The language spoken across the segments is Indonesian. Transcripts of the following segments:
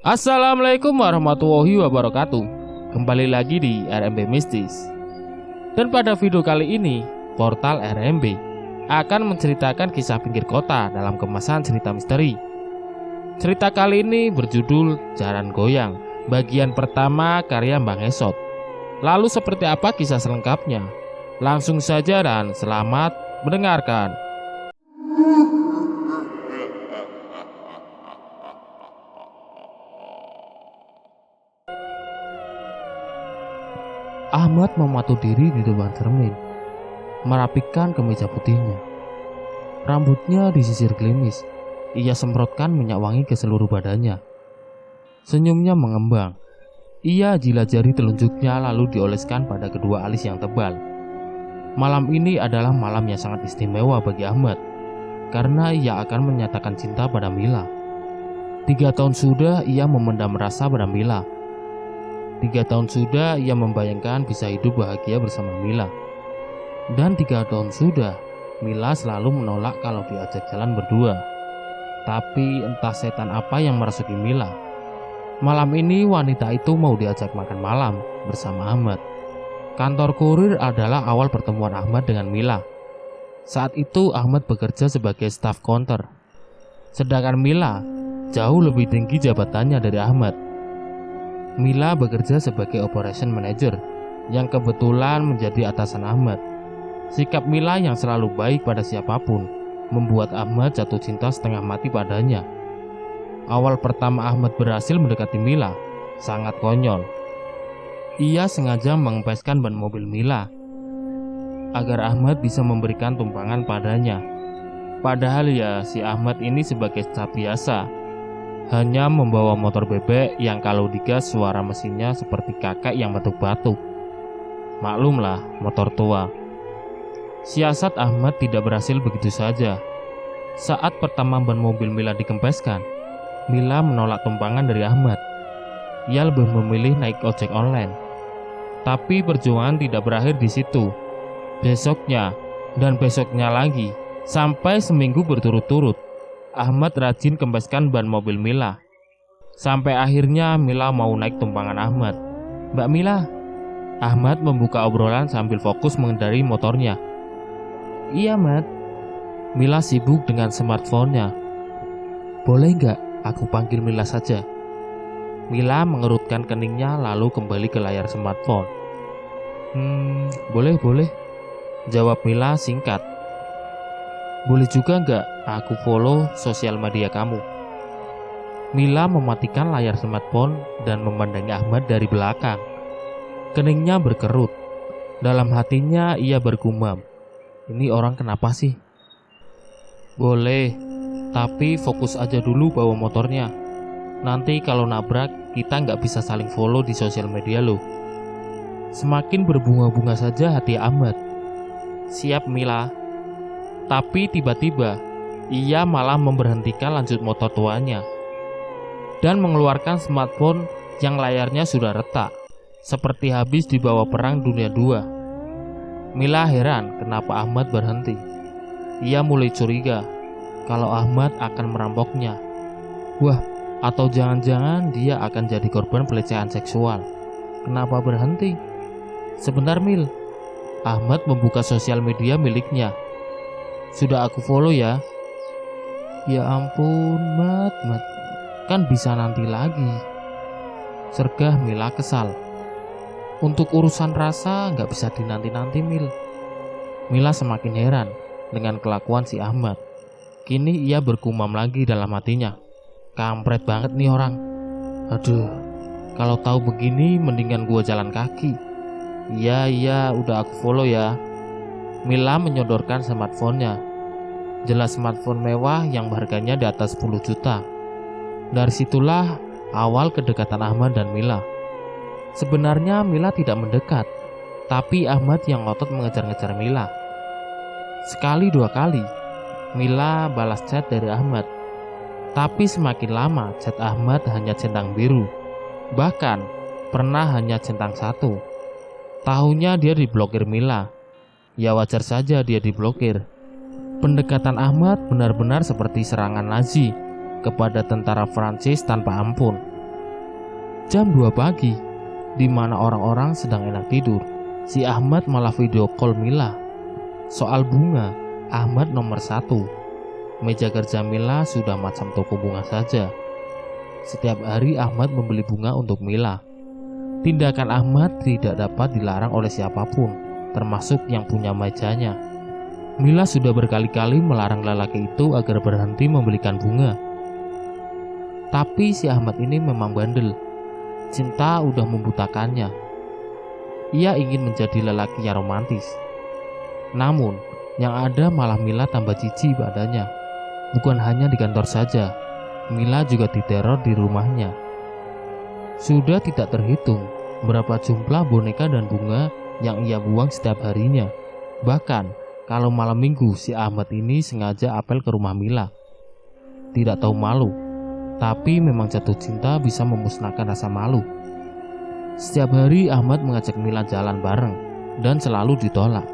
Assalamualaikum warahmatullahi wabarakatuh. Kembali lagi di RMB Mistis. Dan pada video kali ini, portal RMB akan menceritakan kisah pinggir kota dalam kemasan cerita misteri. Cerita kali ini berjudul Jaran Goyang, bagian pertama karya Bang Esot. Lalu seperti apa kisah selengkapnya? Langsung saja dan selamat mendengarkan. Ahmad mematuh diri di depan cermin, merapikan kemeja putihnya. Rambutnya disisir gelimis. Ia semprotkan minyak wangi ke seluruh badannya. Senyumnya mengembang. Ia jilat jari telunjuknya lalu dioleskan pada kedua alis yang tebal. Malam ini adalah malam yang sangat istimewa bagi Ahmad, karena ia akan menyatakan cinta pada Mila. 3 tahun sudah ia memendam rasa pada Mila. 3 tahun sudah ia membayangkan bisa hidup bahagia bersama Mila. Dan 3 tahun sudah Mila selalu menolak kalau diajak jalan berdua. Tapi entah setan apa yang merasuki Mila. Malam ini wanita itu mau diajak makan malam bersama Ahmad. Kantor kurir adalah awal pertemuan Ahmad dengan Mila. Saat itu Ahmad bekerja sebagai staf counter, sedangkan Mila jauh lebih tinggi jabatannya dari Ahmad. Mila bekerja sebagai operation manager yang kebetulan menjadi atasan Ahmad. Sikap Mila yang selalu baik pada siapapun membuat Ahmad jatuh cinta setengah mati padanya. Awal pertama Ahmad berhasil mendekati Mila sangat konyol. Ia sengaja mengempeskan ban mobil Mila agar Ahmad bisa memberikan tumpangan padanya. Padahal ya si Ahmad ini sebagai staf biasa, hanya membawa motor bebek yang kalau digas suara mesinnya seperti kakek yang batuk-batuk. Maklumlah, motor tua. Siasat Ahmad tidak berhasil begitu saja. Saat pertama ban mobil Mila dikempeskan, Mila menolak tumpangan dari Ahmad. Ia lebih memilih naik ojek online. Tapi perjuangan tidak berakhir di situ. Besoknya dan besoknya lagi, sampai seminggu berturut-turut, Ahmad rajin kempeskan ban mobil Mila. Sampai akhirnya Mila mau naik tumpangan Ahmad. "Mbak Mila." Ahmad membuka obrolan sambil fokus mengendarai motornya. "Iya, Mat." Mila sibuk dengan smartphone-nya. "Boleh nggak aku panggil Mila saja?" Mila mengerutkan keningnya lalu kembali ke layar smartphone. Boleh," jawab Mila singkat. "Boleh juga nggak aku follow sosial media kamu?" Mila mematikan layar smartphone dan memandangi Ahmad dari belakang. Keningnya berkerut. Dalam hatinya ia bergumam, "Ini orang kenapa sih?" "Boleh, tapi fokus aja dulu bawa motornya. Nanti kalau nabrak kita nggak bisa saling follow di sosial media loh." Semakin berbunga-bunga saja hati Ahmad. "Siap Mila." Tapi tiba-tiba ia malah memberhentikan lanjut motor tuanya dan mengeluarkan smartphone yang layarnya sudah retak, seperti habis dibawa perang dunia II. Mila heran kenapa Ahmad berhenti. Ia mulai curiga kalau Ahmad akan merampoknya. Wah, atau jangan-jangan dia akan jadi korban pelecehan seksual. Kenapa berhenti? "Sebentar Mil." Ahmad membuka sosial media miliknya. "Sudah aku follow ya." "Ya ampun, Mat, kan bisa nanti lagi." Sergah Mila kesal. "Untuk urusan rasa nggak bisa dinanti-nanti Mil." Mila semakin heran dengan kelakuan si Ahmad. Kini ia bergumam lagi dalam hatinya, "Kampret banget nih orang. Aduh, kalau tahu begini mendingan gua jalan kaki." Iya, udah aku follow ya." Mila menyodorkan smartphone-nya. Jelas smartphone mewah yang harganya di atas 10 juta. Dari situlah awal kedekatan Ahmad dan Mila. Sebenarnya Mila tidak mendekat, tapi Ahmad yang ngotot mengejar-ngejar Mila. Sekali 2 kali Mila balas chat dari Ahmad. Tapi semakin lama chat Ahmad hanya centang biru. Bahkan pernah hanya centang 1. Tahunya dia diblokir Mila. Ya wajar saja dia diblokir. Pendekatan Ahmad benar-benar seperti serangan Nazi kepada tentara Prancis tanpa ampun. Jam 2 pagi, di mana orang-orang sedang enak tidur, si Ahmad malah video call Mila. Soal bunga, Ahmad nomor 1. Meja kerja Mila sudah macam toko bunga saja. Setiap hari Ahmad membeli bunga untuk Mila. Tindakan Ahmad tidak dapat dilarang oleh siapapun, termasuk yang punya mejanya. Mila sudah berkali-kali melarang lelaki itu agar berhenti membelikan bunga. Tapi si Ahmad ini memang bandel. Cinta udah membutakannya. Ia ingin menjadi lelaki yang romantis. Namun, yang ada malah Mila tambah jijik padanya. Bukan hanya di kantor saja, Mila juga diteror di rumahnya. Sudah tidak terhitung berapa jumlah boneka dan bunga yang ia buang setiap harinya. Bahkan, kalau malam minggu si Ahmad ini sengaja apel ke rumah Mila. Tidak tahu malu, tapi memang jatuh cinta bisa memusnahkan rasa malu. Setiap hari Ahmad mengajak Mila jalan bareng dan selalu ditolak.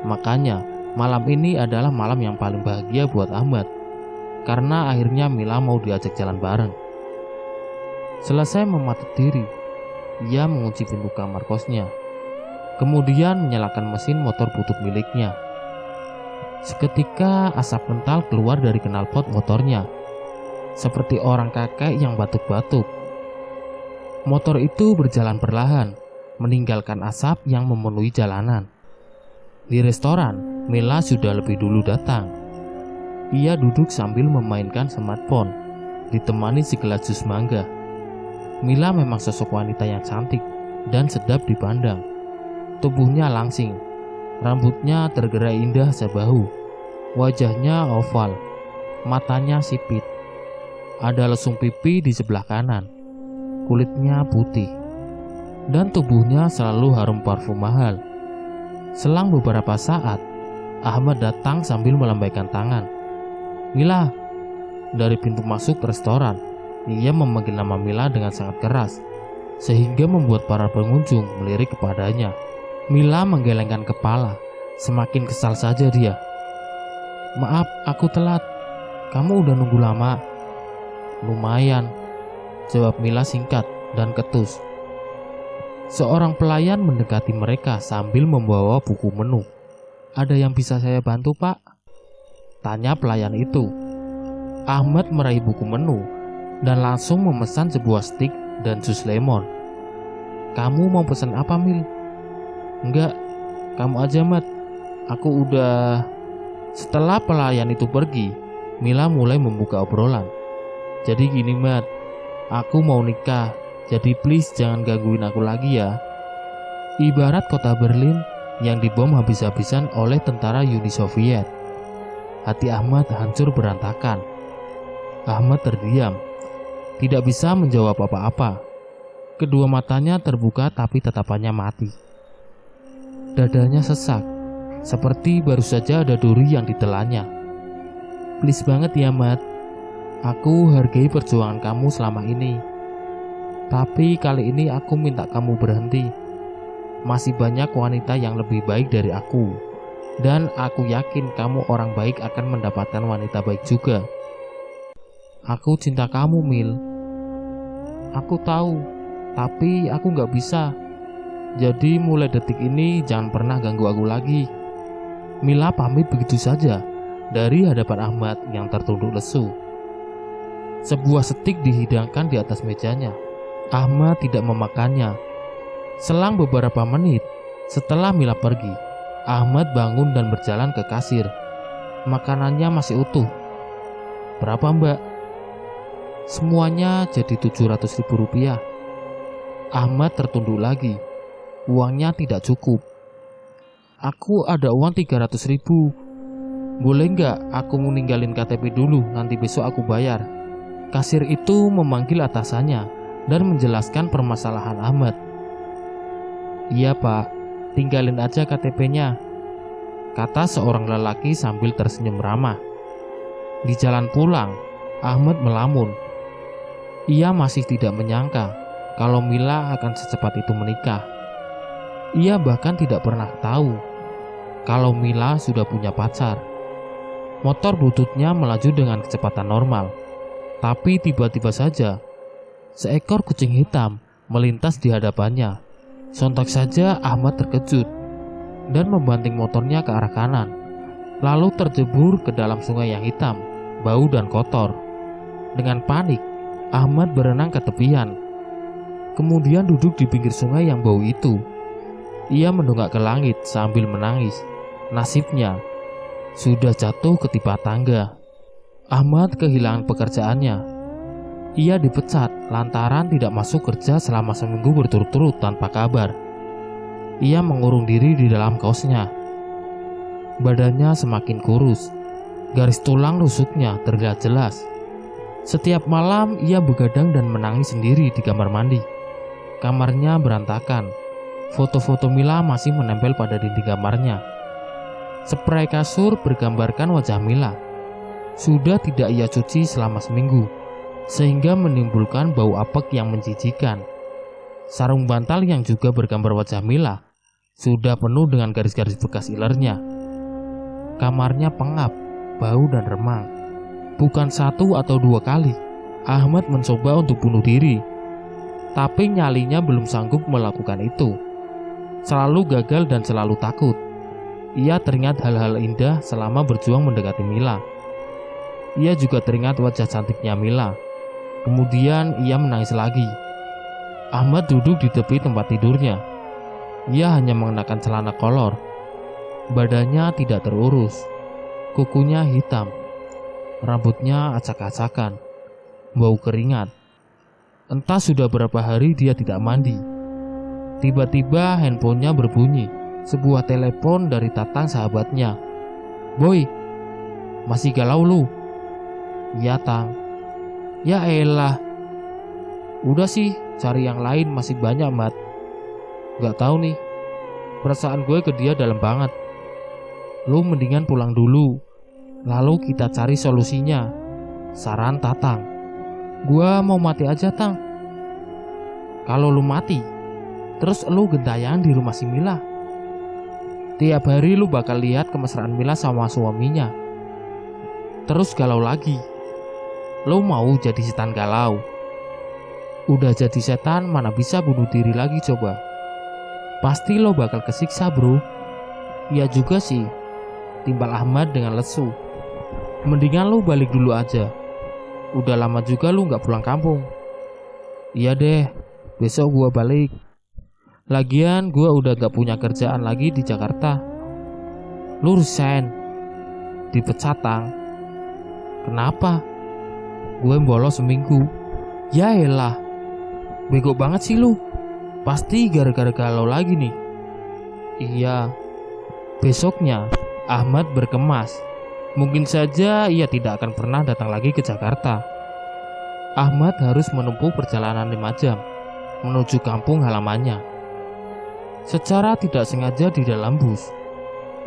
Makanya malam ini adalah malam yang paling bahagia buat Ahmad, karena akhirnya Mila mau diajak jalan bareng. Selesai mematuk diri, ia mengunci pintu kamar kosnya. Kemudian menyalakan mesin motor butut miliknya. Seketika asap kental keluar dari knalpot motornya, seperti orang kakek yang batuk-batuk. Motor itu berjalan perlahan, meninggalkan asap yang memenuhi jalanan. Di restoran, Mila sudah lebih dulu datang. Ia duduk sambil memainkan smartphone, ditemani segelas jus mangga. Mila memang sosok wanita yang cantik dan sedap dipandang. Tubuhnya langsing, rambutnya tergerai indah sebahu, wajahnya oval, matanya sipit. Ada lesung pipi di sebelah kanan, kulitnya putih, dan tubuhnya selalu harum parfum mahal. Selang beberapa saat, Ahmad datang sambil melambaikan tangan. Mila. Dari pintu masuk restoran, ia memanggil nama Mila dengan sangat keras, sehingga membuat para pengunjung melirik kepadanya. Mila menggelengkan kepala, semakin kesal saja dia. Maaf, aku telat. Kamu udah nunggu lama. Lumayan, jawab Mila singkat dan ketus. Seorang pelayan mendekati mereka sambil membawa buku menu. Ada yang bisa saya bantu, Pak? Tanya pelayan itu. Ahmad meraih buku menu dan langsung memesan sebuah stik dan jus lemon. Kamu mau pesan apa, Mil? Enggak, kamu aja, Mat. Aku udah... Setelah pelayan itu pergi, Mila mulai membuka obrolan. Jadi gini, Mat, aku mau nikah. Jadi please jangan gangguin aku lagi ya. Ibarat kota Berlin yang dibom habis-habisan oleh tentara Uni Soviet. Hati Ahmad hancur berantakan. Ahmad terdiam, tidak bisa menjawab apa-apa. Kedua matanya terbuka tapi tatapannya mati. Dadanya sesak, seperti baru saja ada duri yang ditelannya. Please banget ya, Mat. Aku hargai perjuangan kamu selama ini. Tapi kali ini aku minta kamu berhenti. Masih banyak wanita yang lebih baik dari aku. Dan aku yakin kamu orang baik akan mendapatkan wanita baik juga. Aku cinta kamu, Mil. Aku tahu, tapi aku gak bisa. Jadi mulai detik ini jangan pernah ganggu aku lagi. Mila pamit begitu saja dari hadapan Ahmad yang tertunduk lesu. Sebuah stik dihidangkan di atas mejanya. Ahmad tidak memakannya. Selang beberapa menit setelah Mila pergi, Ahmad bangun dan berjalan ke kasir. Makanannya masih utuh. Berapa, Mbak? Semuanya jadi 700.000 rupiah. Ahmad tertunduk lagi. Uangnya tidak cukup. Aku ada uang 300.000. Boleh nggak aku mau ninggalin KTP dulu, nanti besok aku bayar. Kasir itu memanggil atasannya dan menjelaskan permasalahan Ahmad. Iya, Pak, tinggalin aja KTP-nya, kata seorang lelaki sambil tersenyum ramah. Di jalan pulang, Ahmad melamun. Ia masih tidak menyangka kalau Mila akan secepat itu menikah. Ia bahkan tidak pernah tahu kalau Mila sudah punya pacar. Motor bututnya melaju dengan kecepatan normal. Tapi tiba-tiba saja, seekor kucing hitam melintas di hadapannya. Sontak saja Ahmad terkejut dan membanting motornya ke arah kanan, lalu terjebur ke dalam sungai yang hitam, bau dan kotor. Dengan panik, Ahmad berenang ke tepian, kemudian duduk di pinggir sungai yang bau itu. Ia mendongak ke langit sambil menangis. Nasibnya sudah jatuh ke timpa tangga. Ahmad kehilangan pekerjaannya. Ia dipecat lantaran tidak masuk kerja selama seminggu berturut-turut tanpa kabar. Ia mengurung diri di dalam kaosnya. Badannya semakin kurus. Garis tulang rusuknya terlihat jelas. Setiap malam ia begadang dan menangis sendiri di kamar mandi. Kamarnya berantakan. Foto-foto Mila masih menempel pada dinding kamarnya. Spray kasur bergambarkan wajah Mila. Sudah tidak ia cuci selama seminggu, sehingga menimbulkan bau apek yang menjijikan. Sarung bantal yang juga bergambar wajah Mila sudah penuh dengan garis-garis bekas ilernya. Kamarnya pengap, bau dan remang. Bukan satu atau dua kali Ahmad mencoba untuk bunuh diri, tapi nyalinya belum sanggup melakukan itu. Selalu gagal dan selalu takut. Ia teringat hal-hal indah selama berjuang mendekati Mila. Ia juga teringat wajah cantiknya Mila. Kemudian ia menangis lagi. Ahmad duduk di tepi tempat tidurnya. Ia hanya mengenakan celana kolor. Badannya tidak terurus. Kukunya hitam. Rambutnya acak-acakan. Bau keringat. Entah sudah berapa hari dia tidak mandi. Tiba-tiba handphonenya berbunyi. Sebuah telepon dari Tatang sahabatnya. "Boy, masih galau lu?" "Ya Tang." "Ya elah, udah sih cari yang lain, masih banyak Mat. Gak tahu nih, perasaan gue ke dia dalam banget. Lu mendingan pulang dulu, lalu kita cari solusinya," saran Tatang. "Gua mau mati aja Tang." "Kalau lu mati, terus lu gentayangan di rumah si Mila. Tiap hari lu bakal lihat kemesraan Mila sama suaminya. Terus galau lagi. Lo mau jadi setan galau? Udah jadi setan mana bisa bunuh diri lagi coba? Pasti lo bakal kesiksa bro." "Iya juga sih," timbal Ahmad dengan lesu. "Mendingan lo balik dulu aja. Udah lama juga lo gak pulang kampung." "Iya deh, besok gua balik. Lagian gua udah gak punya kerjaan lagi di Jakarta." "Lu resign?" "Dipecat Tang." "Kenapa?" "Gue bolos seminggu." "Ya elah, bego banget sih lu. Pasti gara-gara galau lagi nih." "Iya." Besoknya Ahmad berkemas. Mungkin saja ia tidak akan pernah datang lagi ke Jakarta. Ahmad harus menempuh perjalanan 5 jam menuju kampung halamannya. Secara tidak sengaja di dalam bus,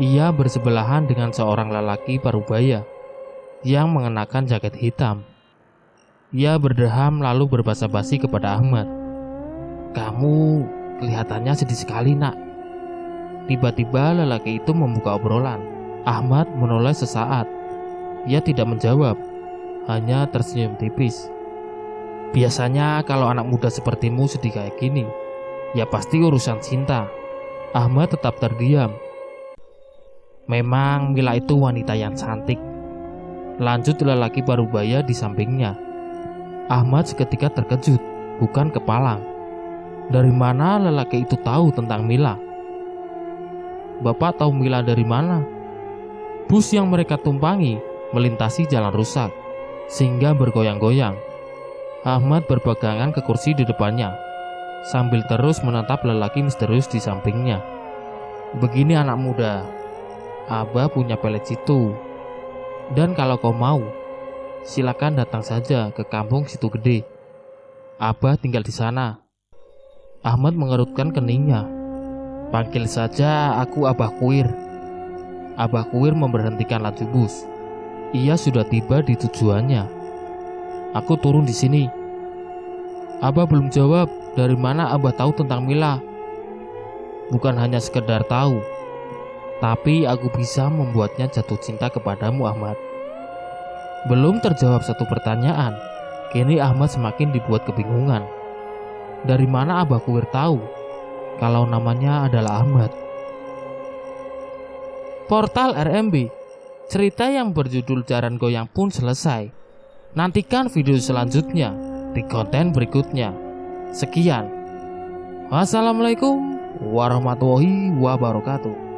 ia bersebelahan dengan seorang lelaki parubaya yang mengenakan jaket hitam. Ia berdeham lalu berbasa basi kepada Ahmad. "Kamu kelihatannya sedih sekali nak." Tiba-tiba lelaki itu membuka obrolan. Ahmad menoleh sesaat. Ia tidak menjawab, hanya tersenyum tipis. "Biasanya kalau anak muda sepertimu sedih kayak gini, ya pasti urusan cinta." Ahmad tetap terdiam. "Memang Mila itu wanita yang cantik," lanjut lelaki parubaya di sampingnya. Ahmad seketika terkejut, bukan kepalang. Dari mana lelaki itu tahu tentang Mila? "Bapak tahu Mila dari mana?" Bus yang mereka tumpangi melintasi jalan rusak, sehingga bergoyang-goyang. Ahmad berpegangan ke kursi di depannya, sambil terus menatap lelaki misterius di sampingnya. "Begini anak muda, Abah punya pelet situ. Dan kalau kau mau, silakan datang saja ke kampung Situ Gede. Abah tinggal di sana." Ahmad mengerutkan keningnya. "Panggil saja aku Abah Kuir." Abah Kuir memberhentikan laju bus. Ia sudah tiba di tujuannya. "Aku turun di sini." Abah belum jawab. "Dari mana Abah tahu tentang Mila?" "Bukan hanya sekedar tahu, tapi aku bisa membuatnya jatuh cinta kepadamu Ahmad." Belum terjawab satu pertanyaan, kini Ahmad semakin dibuat kebingungan. Dari mana Abah Kuwir tahu kalau namanya adalah Ahmad? Portal RMB, cerita yang berjudul Jaran Goyang pun selesai. Nantikan video selanjutnya di konten berikutnya. Sekian. Wassalamualaikum warahmatullahi wabarakatuh.